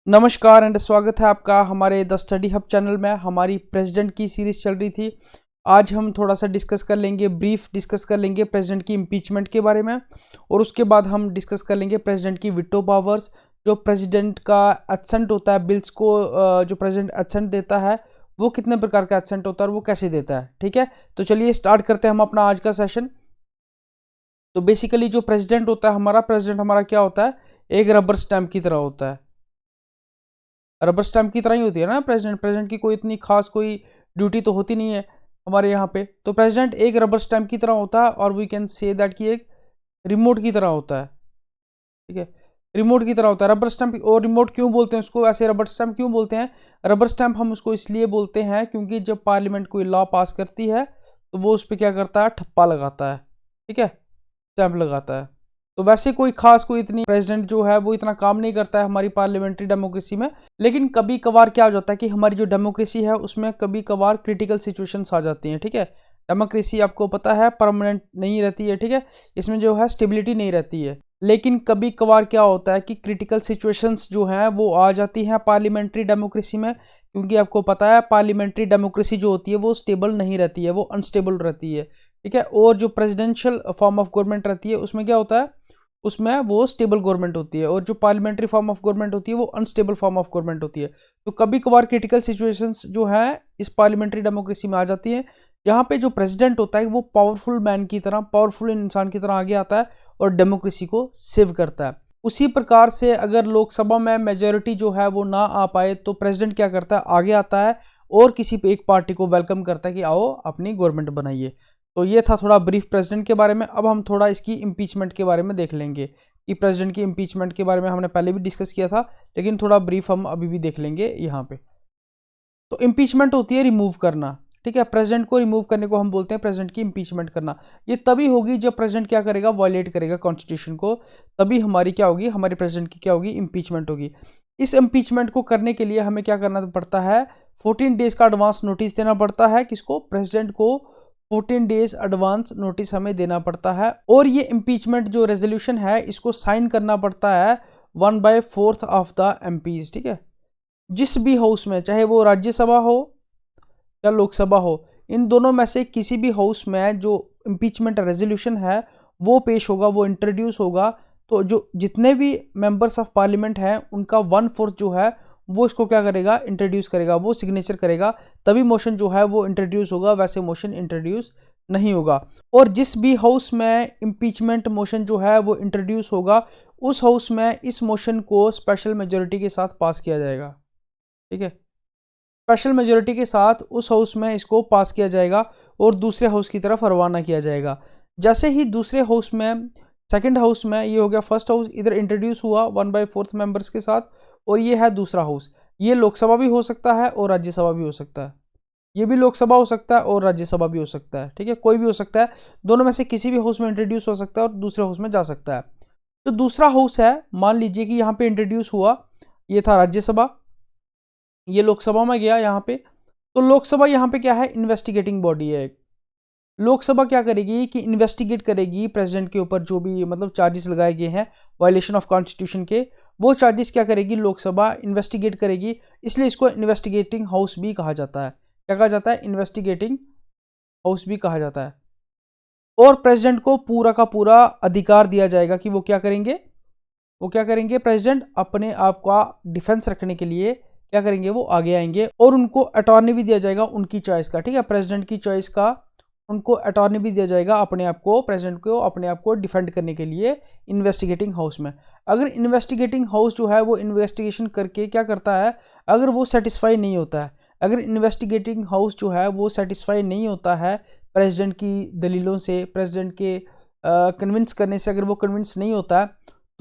नमस्कार एंड स्वागत है आपका हमारे द स्टडी हब चैनल में। हमारी प्रेसिडेंट की सीरीज चल रही थी। आज हम थोड़ा सा डिस्कस कर लेंगे, ब्रीफ डिस्कस कर लेंगे प्रेसिडेंट की इम्पीचमेंट के बारे में, और उसके बाद हम डिस्कस कर लेंगे प्रेसिडेंट की विटो पावर्स। जो प्रेसिडेंट का एब्सेंट होता है बिल्स को, जो प्रेसिडेंट एब्सेंट देता है वो कितने प्रकार का एब्सेंट होता है और वो कैसे देता है। ठीक है, तो चलिए स्टार्ट करते हैं हम अपना आज का सेशन। तो बेसिकली जो प्रेसिडेंट होता है हमारा, प्रेसिडेंट हमारा क्या होता है, एक रबर स्टैम्प की तरह होता है। रबर स्टैम्प की तरह ही होती है ना प्रेसिडेंट। प्रेसिडेंट की कोई इतनी खास कोई ड्यूटी तो होती नहीं है हमारे यहाँ पे। तो प्रेसिडेंट एक रबर स्टैम्प की तरह होता है, और वी कैन से दैट कि एक रिमोट की तरह होता है। ठीक है, रिमोट की तरह होता है रबर स्टैम्प। और रिमोट क्यों बोलते हैं उसको, ऐसे रबर स्टैम्प क्यों बोलते हैं? रबर स्टैम्प हम उसको इसलिए बोलते हैं क्योंकि जब पार्लियामेंट कोई लॉ पास करती है तो वो उस पर क्या करता है, ठप्पा लगाता है। ठीक है, स्टैंप लगाता है। तो वैसे कोई खास कोई इतनी प्रेसिडेंट जो है वो इतना काम नहीं करता है हमारी पार्लियामेंट्री डेमोक्रेसी में। लेकिन कभी कभार क्या हो जाता है कि हमारी जो डेमोक्रेसी है उसमें कभी कभार क्रिटिकल सिचुएशंस आ जाती हैं। ठीक है, डेमोक्रेसी आपको पता है परमानेंट नहीं रहती है। ठीक है, इसमें जो है स्टेबिलिटी नहीं रहती है। लेकिन कभी कभार क्या होता है कि क्रिटिकल सिचुएशंस जो हैं वो आ जाती हैं पार्लियामेंट्री डेमोक्रेसी में, क्योंकि आपको पता है पार्लियामेंट्री डेमोक्रेसी जो होती है वो स्टेबल नहीं रहती है, वो अनस्टेबल रहती है। ठीक है, और जो प्रेसिडेंशियल फॉर्म ऑफ गवर्नमेंट रहती है उसमें क्या होता है, उसमें वो स्टेबल गवर्नमेंट होती है, और जो पार्लियामेंट्री फॉर्म ऑफ गवर्नमेंट होती है वो अनस्टेबल फॉर्म ऑफ गवर्नमेंट होती है। तो कभी कभार क्रिटिकल सिचुएशंस जो है इस पार्लियामेंट्री डेमोक्रेसी में आ जाती हैं, जहाँ पे जो प्रेसिडेंट होता है वो पावरफुल मैन की तरह, पावरफुल इंसान की तरह आगे आता है और डेमोक्रेसी को सेव करता है। उसी प्रकार से अगर लोकसभा में मेजोरिटी जो है वो ना आ पाए तो प्रेसिडेंट क्या करता है, आगे आता है और किसी एक पार्टी को वेलकम करता है कि आओ अपनी गवर्नमेंट बनाइए। तो ये था थोड़ा ब्रीफ प्रेसिडेंट के बारे में। अब हम थोड़ा इसकी इम्पीचमेंट के बारे में देख लेंगे कि प्रेसिडेंट की इम्पीचमेंट के बारे में हमने पहले भी डिस्कस किया था, लेकिन थोड़ा ब्रीफ हम अभी भी देख लेंगे यहाँ पे। तो इम्पीचमेंट होती है रिमूव करना। ठीक है, प्रेसिडेंट को रिमूव करने को हम बोलते हैं प्रेसिडेंट की इम्पीचमेंट करना। ये तभी होगी जब प्रेसिडेंट क्या करेगा, वायलेट करेगा कॉन्स्टिट्यूशन को, तभी हमारी क्या होगी, हमारी प्रेसिडेंट की क्या होगी, इम्पीचमेंट होगी। इस इम्पीचमेंट को करने के लिए हमें क्या करना पड़ता है, 14 डेज का एडवांस नोटिस देना पड़ता है। किसको, प्रेसिडेंट को 14 डेज एडवांस नोटिस हमें देना पड़ता है। और ये इम्पीचमेंट जो रेजोल्यूशन है इसको साइन करना पड़ता है 1/4 ऑफ द एमपीज। ठीक है, जिस भी हाउस में, चाहे वो राज्यसभा हो या लोकसभा हो, इन दोनों में से किसी भी हाउस में जो इम्पीचमेंट रेजोल्यूशन है वो पेश होगा, वो इंट्रोड्यूस होगा। तो जो जितने भी मेंबर्स ऑफ पार्लियामेंट हैं उनका 1/4 जो है वो इसको क्या करेगा, इंट्रोड्यूस करेगा, वो सिग्नेचर करेगा, तभी मोशन जो है वो इंट्रोड्यूस होगा, वैसे मोशन इंट्रोड्यूस नहीं होगा। और जिस भी हाउस में इम्पीचमेंट मोशन जो है वो इंट्रोड्यूस होगा, उस हाउस में इस मोशन को स्पेशल मेजोरिटी के साथ पास किया जाएगा। ठीक है, स्पेशल मेजोरिटी के साथ उस हाउस में इसको पास किया जाएगा और दूसरे हाउस की तरफ रवाना किया जाएगा। जैसे ही दूसरे हाउस में, सेकंड हाउस में, ये हो गया फर्स्ट हाउस, इधर इंट्रोड्यूस हुआ 1/4 मेंबर्स के साथ, और ये है दूसरा हाउस। ये लोकसभा भी हो सकता है और राज्यसभा भी हो सकता है, ये भी लोकसभा हो सकता है और राज्यसभा भी हो सकता है। ठीक है, कोई भी हो सकता है, दोनों में से किसी भी हाउस में इंट्रोड्यूस हो सकता है और दूसरे हाउस में जा सकता है। तो दूसरा हाउस है, मान लीजिए कि यहाँ पे इंट्रोड्यूस हुआ, ये था राज्यसभा, ये लोकसभा में गया यहाँ पे। तो लोकसभा यहाँ पे क्या है, इन्वेस्टिगेटिंग बॉडी है एक। लोकसभा क्या करेगी कि इन्वेस्टिगेट करेगी प्रेसिडेंट के ऊपर जो भी मतलब चार्जेस लगाए गए हैं वायलेशन ऑफ कॉन्स्टिट्यूशन के, वो चार्जेस क्या करेगी, लोकसभा इन्वेस्टिगेट करेगी। इसलिए इसको इन्वेस्टिगेटिंग हाउस भी कहा जाता है। क्या कहा जाता है, इन्वेस्टिगेटिंग हाउस भी कहा जाता है। और प्रेसिडेंट को पूरा का पूरा अधिकार दिया जाएगा कि वो क्या करेंगे, वो क्या करेंगे, प्रेसिडेंट अपने आप का डिफेंस रखने के लिए क्या करेंगे, वो आगे आएंगे, और उनको अटॉर्नी भी दिया जाएगा उनकी चॉइस का। ठीक है, प्रेसिडेंट की चॉइस का उनको अटॉर्नी भी दिया जाएगा अपने आप को, प्रेसिडेंट को अपने आप को डिफेंड करने के लिए इन्वेस्टिगेटिंग हाउस में। अगर इन्वेस्टिगेटिंग हाउस जो है वो इन्वेस्टिगेशन करके क्या करता है, अगर वो सेटिस्फाई नहीं होता है, अगर इन्वेस्टिगेटिंग हाउस जो है वो सेटिस्फाई नहीं होता है प्रेसिडेंट की दलीलों से, प्रेसिडेंट के कन्विंस करने से, अगर वो कन्विंस नहीं होता है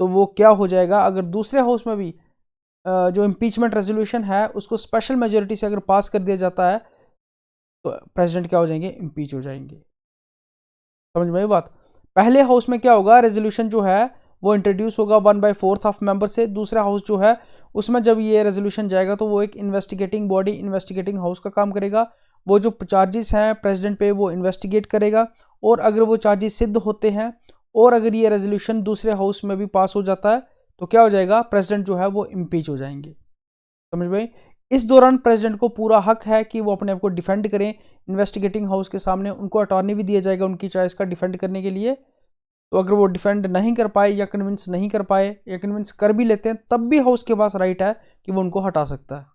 तो वो क्या हो जाएगा, अगर दूसरे हाउस में भी जो इम्पीचमेंट रेजोल्यूशन है उसको स्पेशल मेजोरिटी से अगर पास कर दिया जाता है तो प्रेसिडेंट क्या हो जाएंगे, इम्पीच हो जाएंगे। समझ में आई बात। पहले हाउस में क्या होगा, रेजोल्यूशन जो है वो इंट्रोड्यूस होगा 1/4 ऑफ मेंबर से। दूसरा हाउस जो है उसमें जब ये रेजोल्यूशन जाएगा तो वो एक इन्वेस्टिगेटिंग बॉडी, इन्वेस्टिगेटिंग हाउस का काम करेगा। वो जो चार्जेस हैं प्रेसिडेंट पे वो इन्वेस्टिगेट करेगा, और अगर वो चार्जेस सिद्ध होते हैं और अगर ये रेजोल्यूशन दूसरे हाउस में भी पास हो जाता है तो क्या हो जाएगा, प्रेसिडेंट जो है वो इम्पीच हो जाएंगे। समझ में? इस दौरान प्रेसिडेंट को पूरा हक है कि वो अपने आप को डिफेंड करें इन्वेस्टिगेटिंग हाउस के सामने। उनको अटॉर्नी भी दिया जाएगा उनकी चॉइस का डिफेंड करने के लिए। तो अगर वो डिफेंड नहीं कर पाए या कन्विंस नहीं कर पाए या कन्विंस कर भी लेते हैं, तब भी हाउस के पास राइट है कि वो उनको हटा सकता है।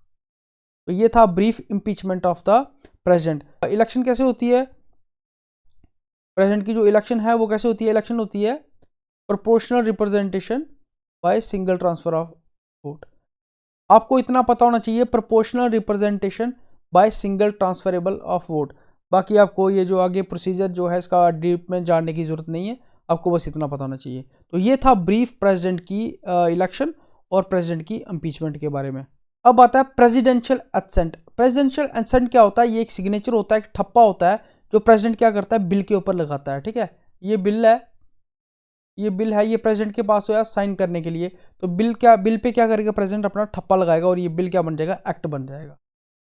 तो ये था brief impeachment of the president. Election कैसे होती है? प्रेसिडेंट की जो इलेक्शन है वो कैसे होती है? इलेक्शन होती है proportional representation by single transfer of vote. आपको इतना पता होना चाहिए, proportional representation by single transferable of vote. बाकी आपको ये जो आगे प्रोसीजर जो है इसका डीप में जानने की जरूरत नहीं है, आपको बस इतना पता होना चाहिए। तो ये था ब्रीफ प्रेसिडेंट की इलेक्शन और प्रेसिडेंट की इम्पीचमेंट के बारे में। अब आता है प्रेसिडेंशियल एसेंट। प्रेसिडेंशियल एसेंट क्या होता है? ये एक सिग्नेचर होता है, एक ठप्पा होता है जो प्रेसिडेंट क्या करता है, बिल के ऊपर लगाता है। ठीक है, ये बिल है, ये प्रेसिडेंट के पास होया साइन करने के लिए। तो बिल पे क्या करेगा प्रेसिडेंट? अपना ठप्पा लगाएगा और ये बिल क्या बन जाएगा? एक्ट बन जाएगा।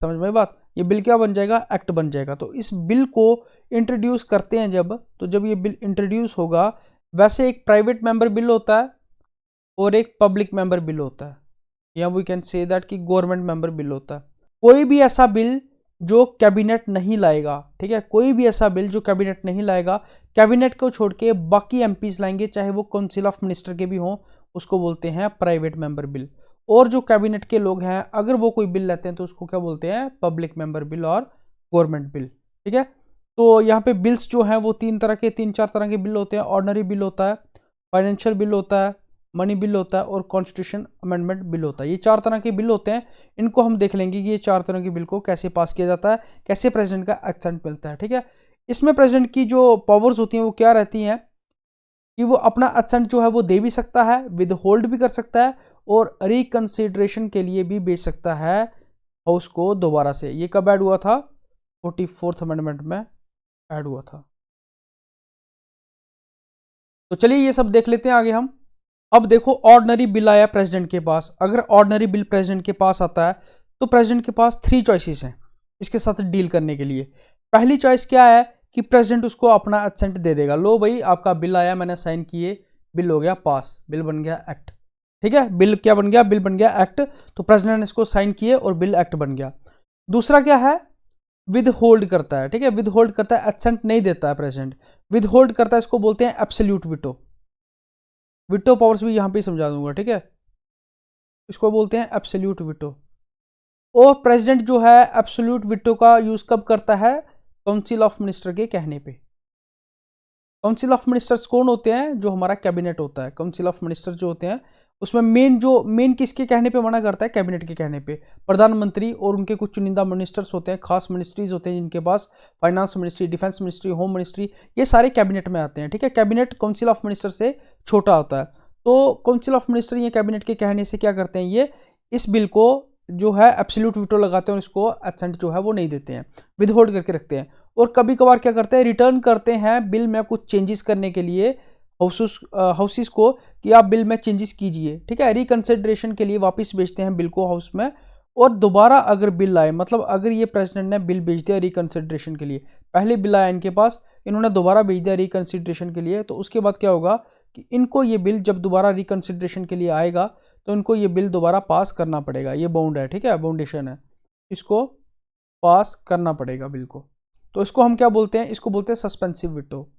समझ में बात? ये बिल क्या बन जाएगा? एक्ट बन जाएगा। तो इस बिल को इंट्रोड्यूस करते हैं जब ये बिल इंट्रोड्यूस होगा, वैसे एक प्राइवेट मेंबर बिल होता है और एक पब्लिक मेंबर बिल होता है, या वी कैन से दैट कि गवर्नमेंट मेंबर बिल होता है। कोई भी ऐसा बिल जो कैबिनेट नहीं लाएगा, ठीक है, कोई भी ऐसा बिल जो कैबिनेट नहीं लाएगा, कैबिनेट को छोड़ के बाकी एमपीज लाएंगे, चाहे वो काउंसिल ऑफ मिनिस्टर के भी हों, उसको बोलते हैं प्राइवेट मेंबर बिल। और जो कैबिनेट के लोग हैं अगर वो कोई बिल लाते हैं तो उसको क्या बोलते हैं? पब्लिक मेंबर बिल और गवर्नमेंट बिल। ठीक है, तो यहाँ पे बिल्स जो हैं वो तीन चार तरह के बिल होते हैं। ऑर्डिनरी बिल होता है, फाइनेंशियल बिल होता है, मनी बिल होता है और कॉन्स्टिट्यूशन अमेंडमेंट बिल होता है। ये चार तरह के बिल होते हैं। इनको हम देख लेंगे कि ये चार तरह के बिल को कैसे पास किया जाता है, कैसे प्रेसिडेंट का एक्सेंट मिलता है। ठीक है, इसमें प्रेसिडेंट की जो पावर्स होती हैं वो क्या रहती हैं कि वो अपना एसेंट जो है वो दे भी सकता है, विद होल्ड भी कर सकता है और रिकंसिडरेशन के लिए भी भेज सकता है हाउस को दोबारा से। ये कब ऐड हुआ था? 44th अमेंडमेंट में ऐड हुआ था। तो चलिए ये सब देख लेते हैं आगे हम। अब देखो, ऑर्डिनरी बिल आया प्रेसिडेंट के पास। अगर ऑर्डिनरी बिल प्रेसिडेंट के पास आता है तो प्रेसिडेंट के पास 3 चॉइसेस हैं इसके साथ डील करने के लिए। पहली चॉइस क्या है कि प्रेसिडेंट उसको अपना एसेंट दे देगा। लो भाई, आपका बिल आया, मैंने साइन किए, बिल हो गया पास, बिल बन गया एक्ट। ठीक है, बिल क्या बन गया? बिल बन गया एक्ट। तो प्रेसिडेंट ने इसको साइन किए और बिल एक्ट बन गया। दूसरा क्या है? विद होल्ड करता है। ठीक है, विद होल्ड करता है, एसेंट नहीं देता है प्रेसिडेंट, विद होल्ड करता है। इसको बोलते हैं एब्सोल्यूट वीटो। वीटो पावर्स भी यहां पे समझा दूंगा। ठीक है, इसको बोलते हैं एब्सोल्यूट वीटो। और प्रेसिडेंट जो है एब्सोल्यूट वीटो का यूज कब करता है? काउंसिल ऑफ मिनिस्टर के कहने पे। काउंसिल ऑफ मिनिस्टर्स कौन होते हैं? जो हमारा कैबिनेट होता है। काउंसिल ऑफ मिनिस्टर जो होते हैं उसमें मेन किसके कहने पे मना करता है? कैबिनेट के कहने पे। प्रधानमंत्री और उनके कुछ चुनिंदा मिनिस्टर्स होते हैं, खास मिनिस्ट्रीज होते हैं जिनके पास, finance ministry, defence ministry, home ministry, ये सारे कैबिनेट में आते हैं। ठीक है, कैबिनेट काउंसिल ऑफ मिनिस्टर से छोटा होता है। तो काउंसिल ऑफ मिनिस्टर ये कैबिनेट के कहने से क्या करते हैं, ये इस बिल को जो है एब्सोल्यूट वीटो लगाते हैं और इसको एसेंट जो है वो नहीं देते हैं, विद होल्ड करके रखते हैं। और कभी कभार क्या करते हैं? रिटर्न करते हैं बिल में कुछ चेंजेस करने के लिए हाउसेस को कि आप बिल में चेंजेस कीजिए। ठीक है, रिकंसिडरेशन के लिए वापस भेजते हैं बिल को हाउस में। और दोबारा अगर बिल आए, मतलब अगर ये प्रेसिडेंट ने बिल भेज दिया रिकंसिडरेशन के लिए, पहले बिल आया इनके पास, इन्होंने दोबारा भेज दिया रिकंसिडरेशन के लिए, तो उसके बाद क्या होगा कि इनको ये बिल जब दोबारा रिकंसिडरेशन के लिए आएगा तो इनको ये बिल दोबारा पास करना पड़ेगा। ये बाउंड है, ठीक है, बाउंडेशन है, इसको पास करना पड़ेगा बिल को। तो इसको हम क्या बोलते हैं? इसको बोलते हैं सस्पेंसिव वीटो।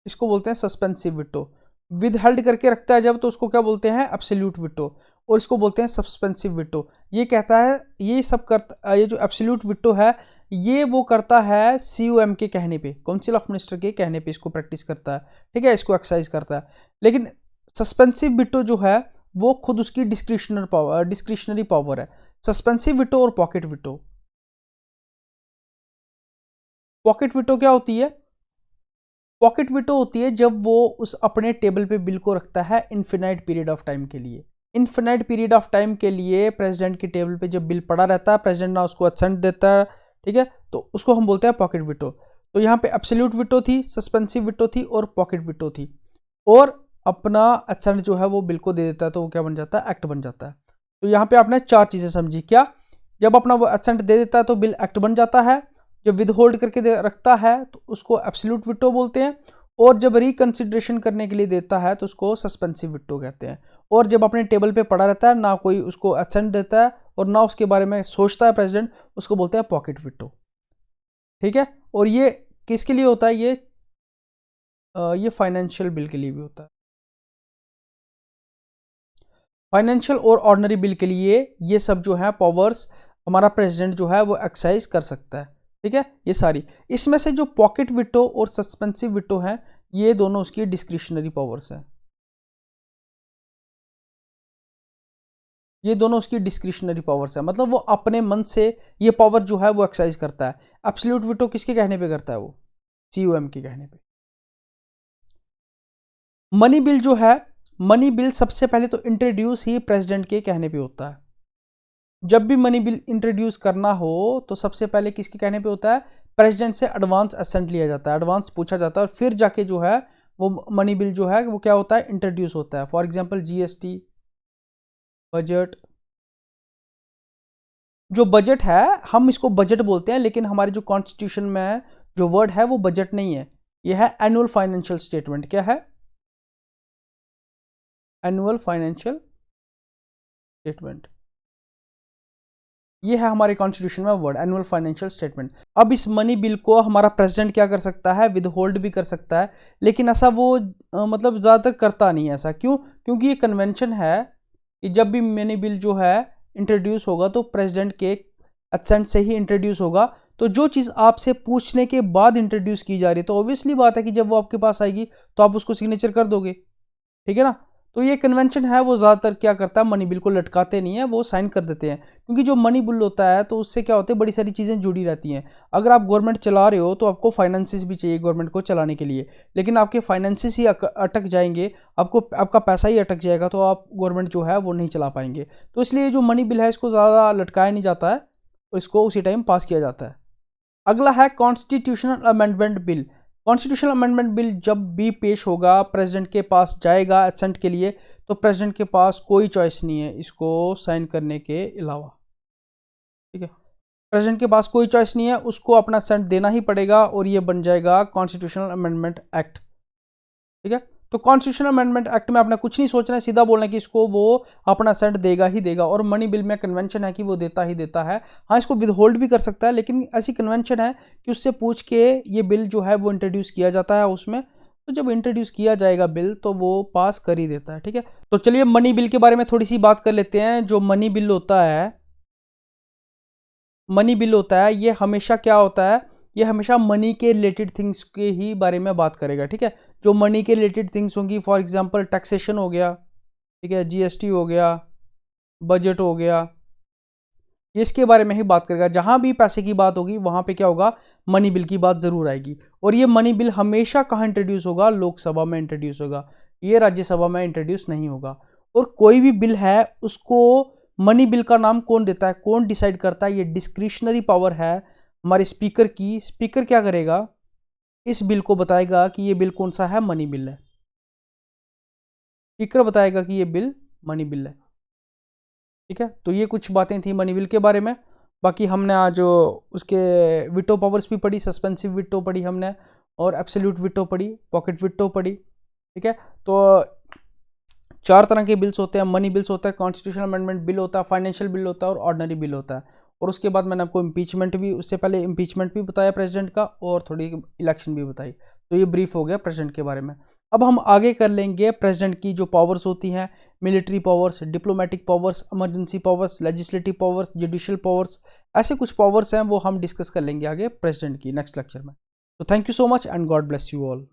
इसको बोलते हैं सस्पेंसिव वीटो। विद हेल्ड करके रखता है जब, तो उसको क्या बोलते हैं? Absolute veto. और इसको बोलते हैं सस्पेंसिव वीटो। ये कहता है, ये सब करता, ये जो एब्सोल्यूट वीटो है ये वो करता है COM के कहने पे, काउंसिल ऑफ मिनिस्टर के कहने पे इसको प्रैक्टिस करता है। ठीक है, इसको एक्सरसाइज करता है। लेकिन सस्पेंसिव वीटो जो है वो खुद उसकी डिस्क्रिशनरी पावर है। सस्पेंसिव वीटो और पॉकेट वीटो। पॉकेट वीटो क्या होती है? पॉकेट वीटो होती है जब वो उस अपने टेबल पे बिल को रखता है इन्फिनाइट पीरियड ऑफ टाइम के लिए। इन्फिनाइट पीरियड ऑफ टाइम के लिए प्रेसिडेंट की टेबल पे जब बिल पड़ा रहता है, प्रेसिडेंट ना उसको असेंट देता है, ठीक है, तो उसको हम बोलते हैं पॉकेट वीटो। तो यहाँ पे एब्सोल्यूट वीटो थी, सस्पेंसिव वीटो थी और पॉकेट वीटो थी। और अपना असेंट जो है वो बिल को दे देता है तो वो क्या बन जाता है? एक्ट बन जाता है। तो यहाँ पे आपने 4 चीजें समझी। क्या? जब अपना वो असेंट दे देता है तो बिल एक्ट बन जाता है। जब विद होल्ड करके रखता है तो उसको एब्सोल्यूट वीटो बोलते हैं। और जब रिकंसिडरेशन करने के लिए देता है तो उसको सस्पेंसिव विटो कहते हैं। और जब अपने टेबल पे पड़ा रहता है, ना कोई उसको असेंट देता है और ना उसके बारे में सोचता है प्रेसिडेंट, उसको बोलते हैं पॉकेट विटो। ठीक है, और ये किसके लिए होता है? ये फाइनेंशियल बिल के लिए भी होता है। फाइनेंशियल और ऑर्डिनरी बिल के लिए ये सब जो है पावर्स हमारा प्रेसिडेंट जो है वो एक्सरसाइज कर सकता है। ठीक है, ये सारी, इसमें से जो पॉकेट विटो और सस्पेंसिव विटो है, ये दोनों उसकी डिस्क्रिशनरी पावर्स हैं। ये दोनों उसकी डिस्क्रिशनरी पावर्स है, मतलब वो अपने मन से ये पावर जो है वो एक्सरसाइज करता है। एब्सोल्यूट विटो किसके कहने पे करता है? वो COM के कहने पे। मनी बिल जो है, मनी बिल सबसे पहले तो इंट्रोड्यूस ही प्रेसिडेंट के कहने पे होता है। जब भी मनी बिल इंट्रोड्यूस करना हो तो सबसे पहले किसके कहने पे होता है? प्रेसिडेंट से एडवांस असेंट लिया जाता है, एडवांस पूछा जाता है, और फिर जाके जो है वो मनी बिल जो है वो क्या होता है? इंट्रोड्यूस होता है। For example GST, budget. जो बजट है, हम इसको बजट बोलते हैं, लेकिन हमारे जो कॉन्स्टिट्यूशन में जो वर्ड है वो बजट नहीं है, ये है एनुअल फाइनेंशियल स्टेटमेंट। क्या है? Annual financial statement. ये है हमारे कॉन्स्टिट्यूशन में वर्ड, एनुअल फाइनेंशियल स्टेटमेंट। अब इस मनी बिल को हमारा प्रेसिडेंट क्या कर सकता है? विद होल्ड भी कर सकता है, लेकिन ऐसा वो मतलब ज़्यादातर करता नहीं है। ऐसा क्यों? क्योंकि ये कन्वेंशन है कि जब भी मनी बिल जो है इंट्रोड्यूस होगा तो प्रेसिडेंट के असेंट से ही इंट्रोड्यूस होगा। तो जो चीज़ आपसे पूछने के बाद इंट्रोड्यूस की जा रही है, तो ऑब्वियसली बात है कि जब वो आपके पास आएगी तो आप उसको सिग्नेचर कर दोगे। ठीक है ना? तो ये कन्वेंशन है, वो ज़्यादातर क्या करता है? मनी बिल को लटकाते नहीं है, वो साइन कर देते हैं। क्योंकि जो मनी बिल होता है तो उससे क्या होता है? बड़ी सारी चीज़ें जुड़ी रहती हैं। अगर आप गवर्नमेंट चला रहे हो तो आपको फाइनेंसिस भी चाहिए गवर्नमेंट को चलाने के लिए, लेकिन आपके फाइनेंसिस ही अटक जाएंगे, आपका पैसा ही अटक जाएगा, तो आप गवर्नमेंट जो है वो नहीं चला पाएंगे। तो इसलिए जो मनी बिल है इसको ज़्यादा लटकाया नहीं जाता है, और इसको उसी टाइम पास किया जाता है। अगला है constitutional amendment bill. Constitutional amendment bill जब भी पेश होगा, प्रेसिडेंट के पास जाएगा एसेंट के लिए, तो प्रेसिडेंट के पास कोई चॉइस नहीं है इसको साइन करने के अलावा। ठीक है, प्रेसिडेंट के पास कोई चॉइस नहीं है, उसको अपना एसेंट देना ही पड़ेगा, और ये बन जाएगा कॉन्स्टिट्यूशनल अमेंडमेंट एक्ट। ठीक है, तो कॉन्स्टिट्यूशनल अमेंडमेंट एक्ट में आपने कुछ नहीं सोचना है, सीधा बोलना है कि इसको वो अपना सेंट देगा ही देगा। और मनी बिल में कन्वेंशन है कि वो देता ही देता है। हाँ, इसको विद होल्ड भी कर सकता है, लेकिन ऐसी कन्वेंशन है कि उससे पूछ के ये बिल जो है वो इंट्रोड्यूस किया जाता है उसमें। तो जब इंट्रोड्यूस किया जाएगा बिल तो वो पास कर ही देता है। ठीक है, तो चलिए मनी बिल के बारे में थोड़ी सी बात कर लेते हैं। जो मनी बिल होता है, मनी बिल होता है, ये हमेशा क्या होता है? ये हमेशा मनी के रिलेटेड थिंग्स के ही बारे में बात करेगा। ठीक है, जो मनी के रिलेटेड थिंग्स होंगी, फॉर एग्जांपल टैक्सेशन हो गया, ठीक है, GST हो गया, बजट हो गया, ये इसके बारे में ही बात करेगा। जहां भी पैसे की बात होगी वहां पे क्या होगा? मनी बिल की बात जरूर आएगी। और ये मनी बिल हमेशा कहाँ इंट्रोड्यूस होगा? लोकसभा में इंट्रोड्यूस होगा, ये राज्यसभा में इंट्रोड्यूस नहीं होगा। और कोई भी बिल है उसको मनी बिल का नाम कौन देता है, कौन डिसाइड करता है? ये डिस्क्रिशनरी पावर है हमारे स्पीकर की। स्पीकर क्या करेगा? इस बिल को बताएगा कि ये बिल कौन सा है? मनी बिल है। स्पीकर बताएगा कि ये बिल मनी बिल है। ठीक है, तो ये कुछ बातें थी मनी बिल के बारे में। बाकी हमने आज उसके विटो पावर्स भी पढ़ी, सस्पेंसिव विटो पढ़ी हमने, और एब्सोल्यूट विटो पढ़ी, पॉकेट विटो पढ़ी। ठीक है, तो 4 तरह के बिल्स होते हैं। मनी बिल्स होता है, कॉन्स्टिट्यूशनल अमेंडमेंट बिल होता है, फाइनेंशियल बिल होता है, और ऑर्डिनरी बिल होता है। और उसके बाद मैंने आपको इम्पीचमेंट भी, उससे पहले इम्पीचमेंट भी बताया प्रेसिडेंट का, और थोड़ी इलेक्शन भी बताई। तो ये ब्रीफ हो गया प्रेसिडेंट के बारे में। अब हम आगे कर लेंगे प्रेसिडेंट की जो पावर्स होती हैं, military powers, diplomatic powers, emergency powers, legislative powers, judicial powers, ऐसे कुछ पावर्स हैं वो हम डिस्कस कर लेंगे आगे प्रेसिडेंट की नेक्स्ट लेक्चर में। तो thank you so much and God bless you all.